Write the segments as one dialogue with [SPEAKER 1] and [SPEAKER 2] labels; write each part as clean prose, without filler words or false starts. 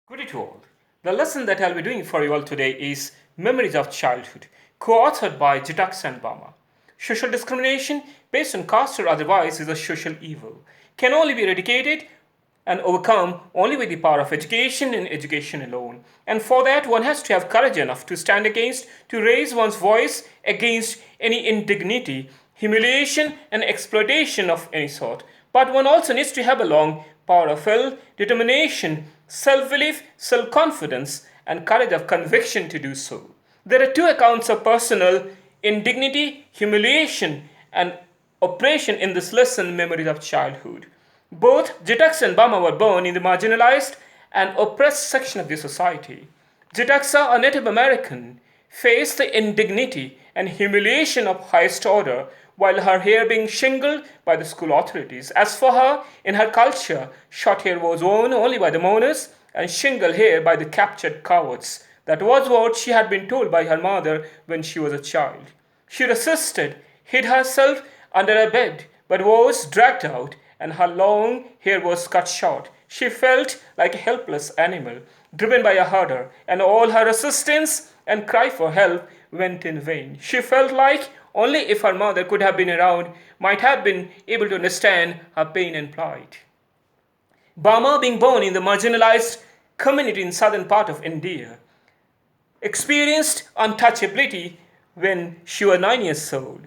[SPEAKER 1] Good to all. The lesson that I'll be doing for you all today is Memories of Childhood, co-authored by Jitaks and Bama. Social discrimination based on caste or otherwise is a social evil, can only be eradicated and overcome only with the power of education and education alone. And for that, one has to have courage enough to stand against, to raise one's voice against any indignity, humiliation, and exploitation of any sort. But one also needs to have a long power of will, determination, self belief, self confidence, and courage of conviction to do so. There are two accounts of personal indignity, humiliation, and oppression in this lesson, Memories of Childhood. Both Jitaks and Bama were born in the marginalized and oppressed section of the society. Jitaksa, a Native American, faced the indignity and humiliation of highest order while her hair being shingled by the school authorities. As for her, in her culture, short hair was worn only by the mourners and shingled hair by the captured cowards. That was what she had been told by her mother when she was a child. She resisted, hid herself under a bed, but was dragged out, and her long hair was cut short. She felt like a helpless animal, driven by a herder, and all her resistance and cry for help went in vain. She felt like only if her mother could have been around, might have been able to understand her pain and plight. Bama, being born in the marginalized community in southern part of India, experienced untouchability when she was 9 years old.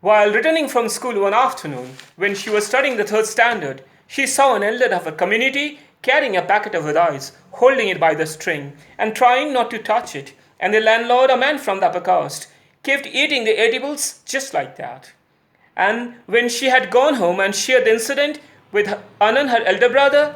[SPEAKER 1] While returning from school one afternoon, when she was studying the third standard, she saw an elder of her community carrying a packet of rice, holding it by the string, and trying not to touch it. And the landlord, a man from the upper caste, kept eating the edibles just like that. And when she had gone home and shared the incident with Anand, her elder brother,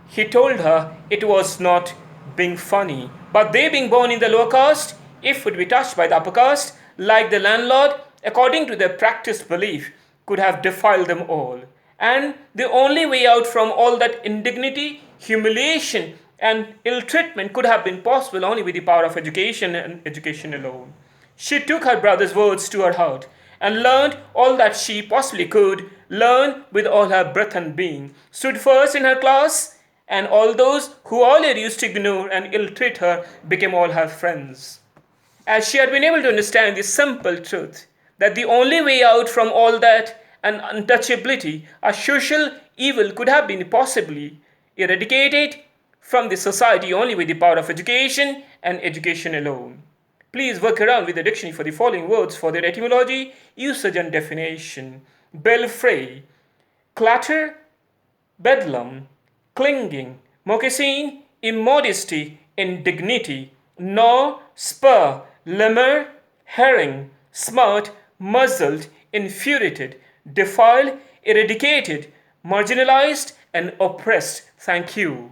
[SPEAKER 1] he told her it was not being funny. But they, being born in the lower caste, if would be touched by the upper caste, like the landlord, according to their practiced belief, could have defiled them all. And the only way out from all that indignity, humiliation, and ill treatment could have been possible only with the power of education and education alone. She took her brother's words to her heart and learned all that she possibly could learn with all her breath and being, stood first in her class, and all those who earlier used to ignore and ill-treat her became all her friends. As she had been able to understand the simple truth that the only way out from all that and untouchability, a social evil, could have been possibly eradicated from the society only with the power of education and education alone. Please work around with the dictionary for the following words for their etymology, usage and definition. Belfry, clatter, bedlam, clinging, moccasin, immodesty, indignity, gnaw, spur, lemur, herring, smart, muzzled, infuriated, defiled, eradicated, marginalized, and oppressed. Thank you.